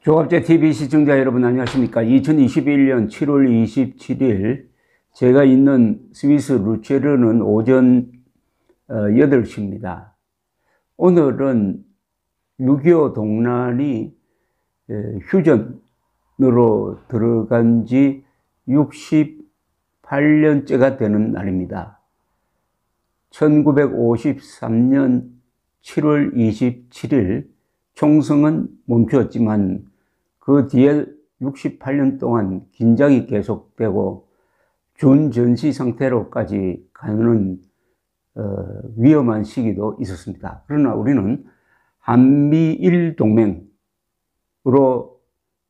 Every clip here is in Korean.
조갑제 TV 시청자 여러분 안녕하십니까? 2021년 7월 27일 제가 있는 스위스 루체르는 오전 8시입니다. 오늘은 6.25 동란이 휴전으로 들어간 지 68년째가 되는 날입니다. 1953년 7월 27일 총성은 멈추었지만 그 뒤에 68년 동안 긴장이 계속되고 준전시 상태로까지 가는 위험한 시기도 있었습니다. 그러나 우리는 한미일 동맹으로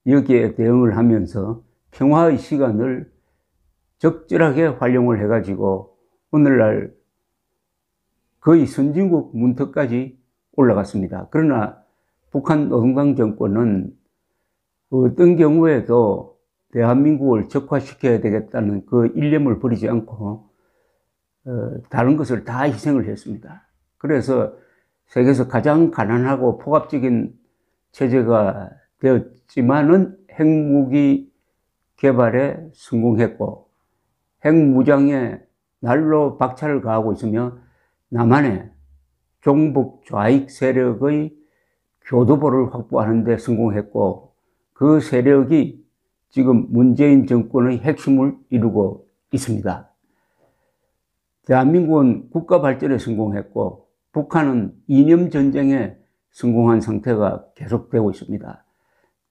여기에 대응을 하면서 평화의 시간을 적절하게 활용을 해가지고 오늘날 거의 선진국 문턱까지 올라갔습니다. 그러나 북한 노동당 정권은 어떤 경우에도 대한민국을 적화시켜야 되겠다는 그 일념을 버리지 않고 다른 것을 다 희생을 했습니다. 그래서 세계에서 가장 가난하고 포갑적인 체제가 되었지만은 핵무기 개발에 성공했고 핵무장에 날로 박차를 가하고 있으며 남한의 종북 좌익 세력의 교두보를 확보하는 데 성공했고 그 세력이 지금 문재인 정권의 핵심을 이루고 있습니다. 대한민국은 국가 발전에 성공했고 북한은 이념 전쟁에 성공한 상태가 계속되고 있습니다.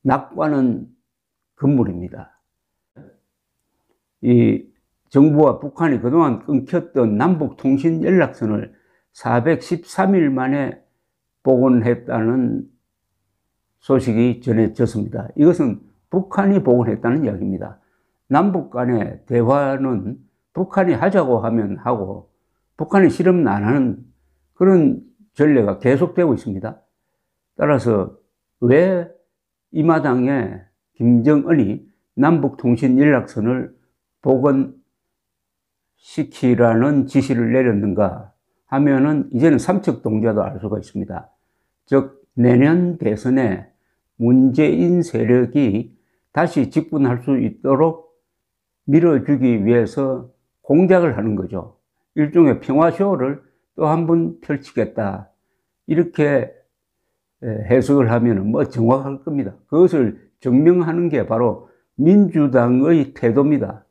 낙관은 금물입니다. 이 정부와 북한이 그동안 끊겼던 남북 통신 연락선을 413일 만에 복원했다는 소식이 전해졌습니다. 이것은 북한이 복원했다는 이야기입니다. 남북 간의 대화는 북한이 하자고 하면 하고 북한이 싫으면 안 하는 그런 전례가 계속되고 있습니다. 따라서 왜 이 마당에 김정은이 남북 통신 연락선을 복원시키라는 지시를 내렸는가 하면은 이제는 삼척 동지와도 알 수가 있습니다. 즉 내년 대선에 문재인 세력이 다시 집권할 수 있도록 밀어주기 위해서 공작을 하는 거죠. 일종의 평화쇼를 또 한 번 펼치겠다. 이렇게 해석을 하면 뭐 정확할 겁니다. 그것을 증명하는 게 바로 민주당의 태도입니다.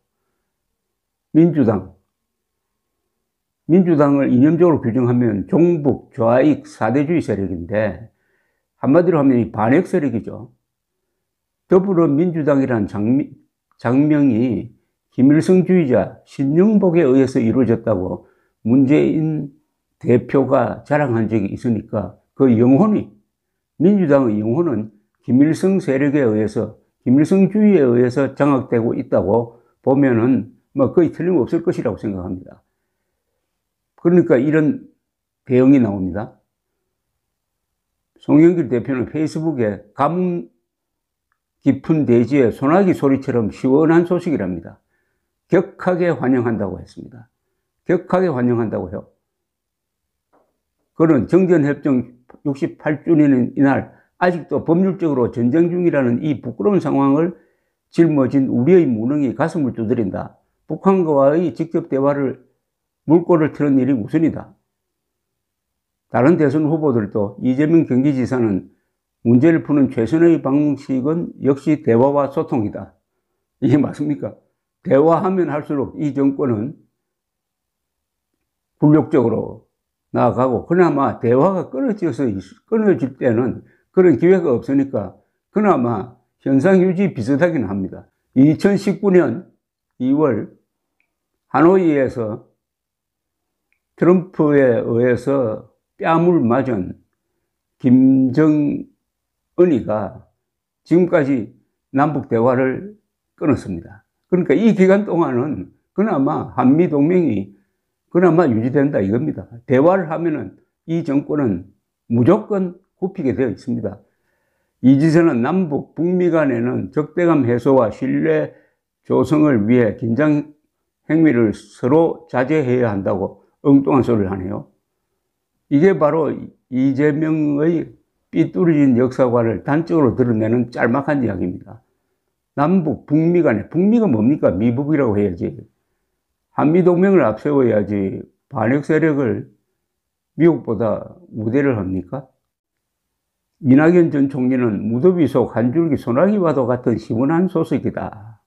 민주당을 이념적으로 규정하면 종북, 좌익, 사대주의 세력인데 한마디로 하면 이 반핵 세력이죠. 더불어민주당이란 장명이 김일성주의자 신영복에 의해서 이루어졌다고 문재인 대표가 자랑한 적이 있으니까 그 영혼이, 민주당의 영혼은 김일성 세력에 의해서, 김일성주의에 의해서 장악되고 있다고 보면은 뭐 거의 틀림없을 것이라고 생각합니다. 그러니까 이런 대응이 나옵니다. 송영길 대표는 페이스북에 가뭄 깊은 대지에 소나기 소리처럼 시원한 소식이랍니다. 격하게 환영한다고 했습니다. 격하게 환영한다고요. 그는 정전협정 68주년인 이날 아직도 법률적으로 전쟁 중이라는 이 부끄러운 상황을 짊어진 우리의 무능이 가슴을 두드린다. 북한과의 직접 대화를 물꼬를 트는 일이 우선이다. 다른 대선 후보들도 이재명 경기지사는 문제를 푸는 최선의 방식은 역시 대화와 소통이다. 이게 맞습니까? 대화하면 할수록 이 정권은 굴욕적으로 나아가고 그나마 대화가 끊어질 때는 그런 기회가 없으니까 그나마 현상유지 비슷하긴 합니다. 2019년 2월 하노이에서 트럼프에 의해서 뺨을 맞은 김정은이가 지금까지 남북 대화를 끊었습니다. 그러니까 이 기간 동안은 그나마 한미동맹이 그나마 유지된다 이겁니다. 대화를 하면은 이 정권은 무조건 굽히게 되어 있습니다. 이지선은 남북, 북미 간에는 적대감 해소와 신뢰 조성을 위해 긴장 행위를 서로 자제해야 한다고 엉뚱한 소리를 하네요. 이게 바로 이재명의 삐뚤어진 역사관을 단적으로 드러내는 짤막한 이야기입니다. 남북, 북미 간에, 북미가 뭡니까? 미북이라고 해야지. 한미동맹을 앞세워야지 반역 세력을 미국보다 우대를 합니까? 이낙연 전 총리는 무더위 속 한 줄기 소나기와도 같은 시원한 소식이다.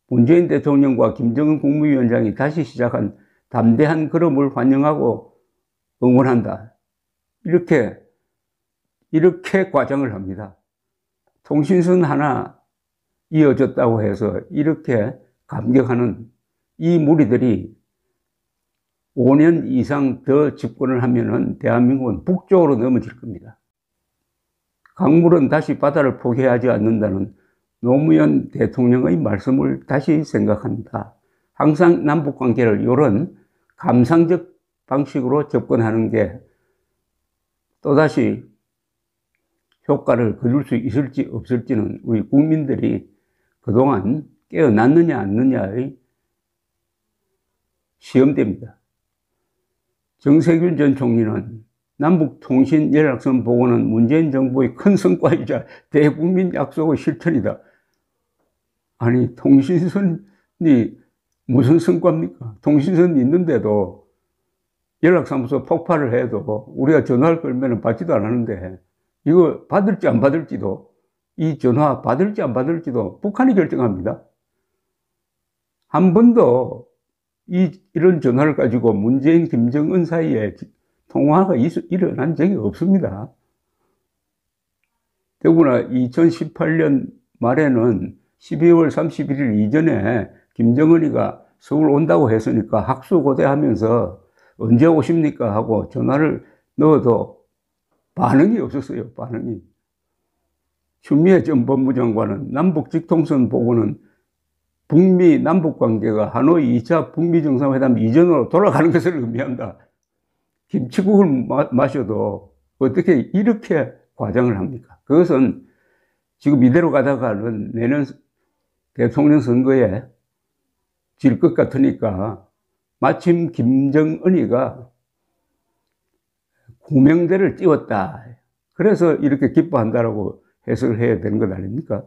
문재인 대통령과 김정은 국무위원장이 다시 시작한 담대한 걸음을 환영하고 응원한다. 이렇게 과장을 합니다. 통신선 하나 이어졌다고 해서 이렇게 감격하는 이 무리들이 5년 이상 더 집권을 하면은 대한민국은 북쪽으로 넘어질 겁니다. 강물은 다시 바다를 포기하지 않는다는 노무현 대통령의 말씀을 다시 생각합니다. 항상 남북관계를 이런 감상적 방식으로 접근하는 게 또다시 효과를 거둘 수 있을지 없을지는 우리 국민들이 그동안 깨어났느냐 안 느냐의 시험대입니다. 정세균 전 총리는 남북통신연락선 복원은 문재인 정부의 큰 성과이자 대국민 약속의 실천이다. 아니, 통신선이 무슨 성과입니까? 통신선 있는데도 연락사무소 폭발을 해도 우리가 전화를 걸면 받지도 않았는데 이거 받을지 안 받을지도, 이 전화 받을지 안 받을지도 북한이 결정합니다. 한 번도 이런 전화를 가지고 문재인, 김정은 사이에 통화가 일어난 적이 없습니다. 더구나 2018년 말에는 12월 31일 이전에 김정은이가 서울 온다고 했으니까 학수고대하면서 언제 오십니까 하고 전화를 넣어도 반응이 없었어요. 반응이. 추미애 전 법무장관은 남북 직통선 복원은 북미 남북 관계가 하노이 2차 북미 정상회담 이전으로 돌아가는 것을 의미한다. 김치국을 마셔도 어떻게 이렇게 과장을 합니까? 그것은 지금 이대로 가다가는 내년 대통령 선거에 질 것 같으니까 마침 김정은이가 구명대를 띄웠다. 그래서 이렇게 기뻐한다라고 해석을 해야 되는 것 아닙니까?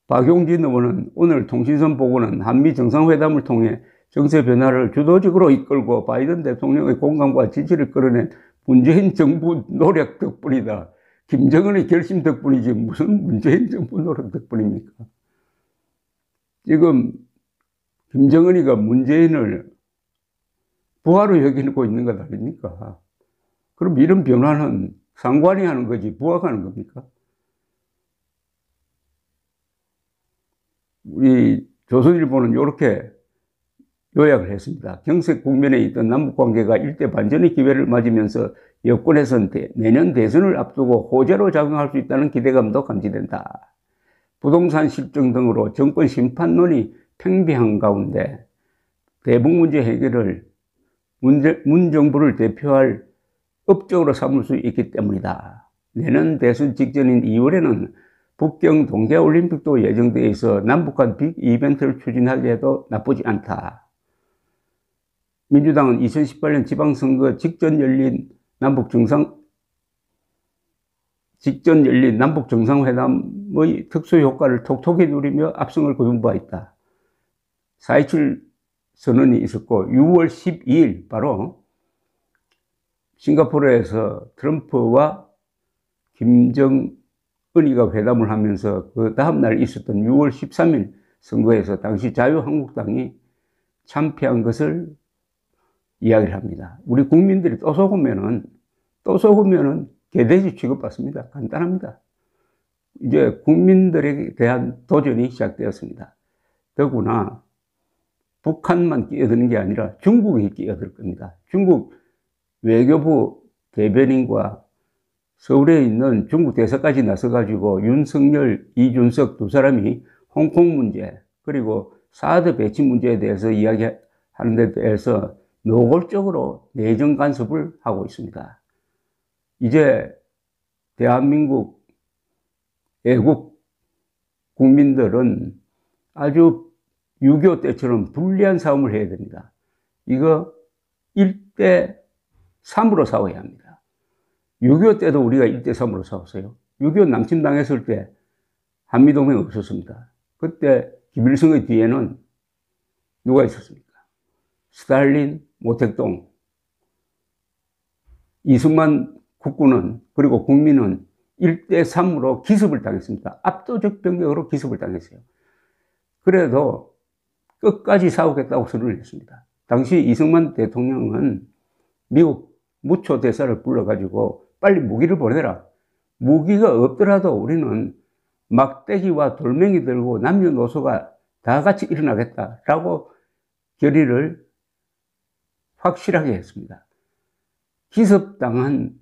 박용진 의원은 오늘 통신선 복원은 한미 정상회담을 통해 정세 변화를 주도적으로 이끌고 바이든 대통령의 공감과 지지를 끌어낸 문재인 정부 노력 덕분이다. 김정은의 결심 덕분이지 무슨 문재인 정부 노력 덕분입니까? 지금 김정은이가 문재인을 부하로 여기고 있는 것 아닙니까? 그럼 이런 변화는 상관이 하는 거지 부하가 하는 겁니까? 우리 조선일보는 이렇게 요약을 했습니다. 경색 국면에 있던 남북관계가 일대 반전의 기회를 맞으면서 여권에선 내년 대선을 앞두고 호재로 작용할 수 있다는 기대감도 감지된다. 부동산 실정 등으로 정권 심판론이 팽배한 가운데 대북 문제 해결을 문 정부를 대표할 업적으로 삼을 수 있기 때문이다. 내년 대선 직전인 2월에는 북경 동계올림픽도 예정되어 있어 남북한 빅 이벤트를 추진하기에도 나쁘지 않다. 민주당은 2018년 지방선거 직전 열린 남북 정상회담의 특수효과를 톡톡히 누리며 압승을 거둔 바 있다. 4.27 선언이 있었고 6월 12일 바로 싱가포르에서 트럼프와 김정은이가 회담을 하면서 그 다음날 있었던 6월 13일 선거에서 당시 자유한국당이 참패한 것을 이야기를 합니다. 우리 국민들이 또 속으면은 개돼지 취급받습니다. 간단합니다. 이제 국민들에 대한 도전이 시작되었습니다. 더구나 북한만 끼어드는 게 아니라 중국이 끼어들 겁니다. 중국 외교부 대변인과 서울에 있는 중국 대사까지 나서가지고 윤석열, 이준석 두 사람이 홍콩 문제 그리고 사드 배치 문제에 대해서 이야기하는 데 대해서 노골적으로 내정 간섭을 하고 있습니다. 이제 대한민국 애국 국민들은 아주 6.25 때처럼 불리한 싸움을 해야 됩니다. 이거 1대 3으로 싸워야 합니다. 6.25 때도 우리가 1대3으로 싸웠어요. 6.25 남침당했을 때 한미동맹 없었습니다. 그때 김일성의 뒤에는 누가 있었습니까? 스탈린, 모택동, 이승만 국군은, 그리고 국민은 1대3으로 기습을 당했습니다. 압도적 병력으로 기습을 당했어요. 그래도 끝까지 싸우겠다고 선언을 했습니다. 당시 이승만 대통령은 미국 무초 대사를 불러가지고 빨리 무기를 보내라. 무기가 없더라도 우리는 막대기와 돌멩이 들고 남녀노소가 다 같이 일어나겠다라고 결의를 확실하게 했습니다. 기습당한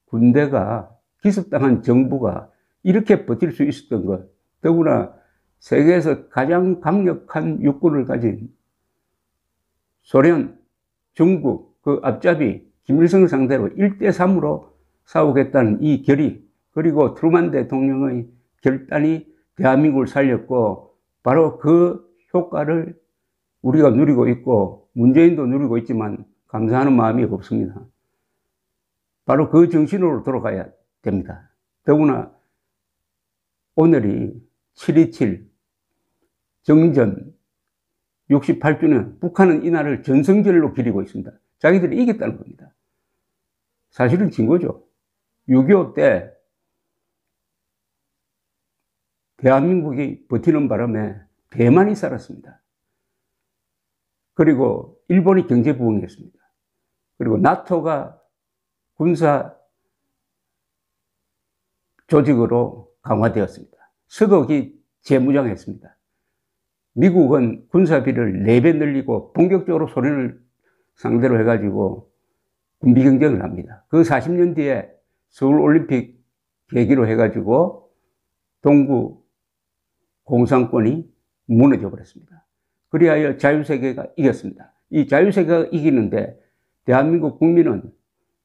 군대가, 기습당한 정부가 이렇게 버틸 수 있었던 것, 더구나 세계에서 가장 강력한 육군을 가진 소련, 중국, 그 앞잡이 김일성을 상대로 1대3으로 싸우겠다는 이 결의, 그리고 트루만 대통령의 결단이 대한민국을 살렸고, 바로 그 효과를 우리가 누리고 있고 문재인도 누리고 있지만 감사하는 마음이 없습니다. 바로 그 정신으로 돌아가야 됩니다. 더구나 오늘이 7.27 정전 68주년, 북한은 이날을 전성절로 기리고 있습니다. 자기들이 이겼다는 겁니다. 사실은 진 거죠. 6.25 때 대한민국이 버티는 바람에 대만이 살았습니다. 그리고 일본이 경제 부흥했습니다. 그리고 나토가 군사 조직으로 강화되었습니다. 서독이 재무장했습니다. 미국은 군사비를 4배 늘리고 본격적으로 소련을 상대로 해가지고 군비 경쟁을 합니다. 그 40년 뒤에 서울올림픽 계기로 해가지고 동구 공산권이 무너져 버렸습니다. 그리하여 자유세계가 이겼습니다. 이 자유세계가 이기는데 대한민국 국민은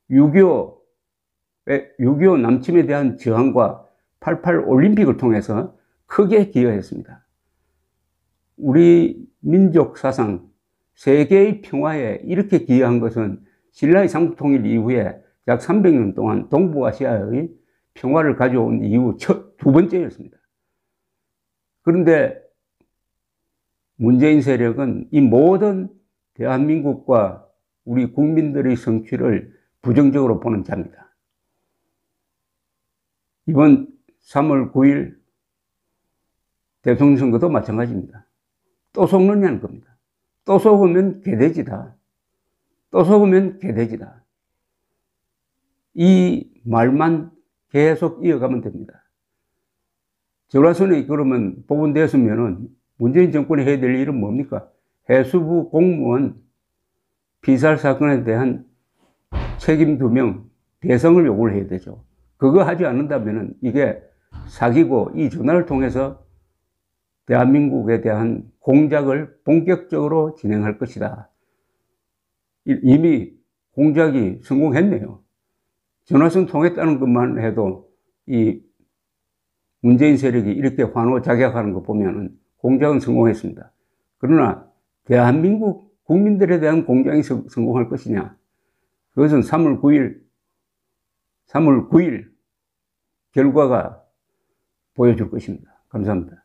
6.25 남침에 대한 저항과 88 올림픽을 통해서 크게 기여했습니다. 우리 민족 사상, 세계의 평화에 이렇게 기여한 것은 신라의 삼국통일 이후에 약 300년 동안 동북아시아의 평화를 가져온 이후 두 번째였습니다. 그런데 문재인 세력은 이 모든 대한민국과 우리 국민들의 성취를 부정적으로 보는 자입니다. 이번 3월 9일 대통령 선거도 마찬가지입니다. 또 속느냐는 겁니다. 또 속으면 개돼지다. 또 속으면 개돼지다. 이 말만 계속 이어가면 됩니다. 전화선이 그러면 복원되었으면은 문재인 정권이 해야 될 일은 뭡니까? 해수부 공무원 피살 사건에 대한 책임 규명, 배상을 요구를 해야 되죠. 그거 하지 않는다면은 이게 사기고 이 전화를 통해서 대한민국에 대한 공작을 본격적으로 진행할 것이다. 이미 공작이 성공했네요. 전화선 통했다는 것만 해도 이 문재인 세력이 이렇게 환호작약하는 거 보면은 공작은 성공했습니다. 그러나 대한민국 국민들에 대한 공작이 성공할 것이냐? 그것은 3월 9일 결과가 보여줄 것입니다. 감사합니다.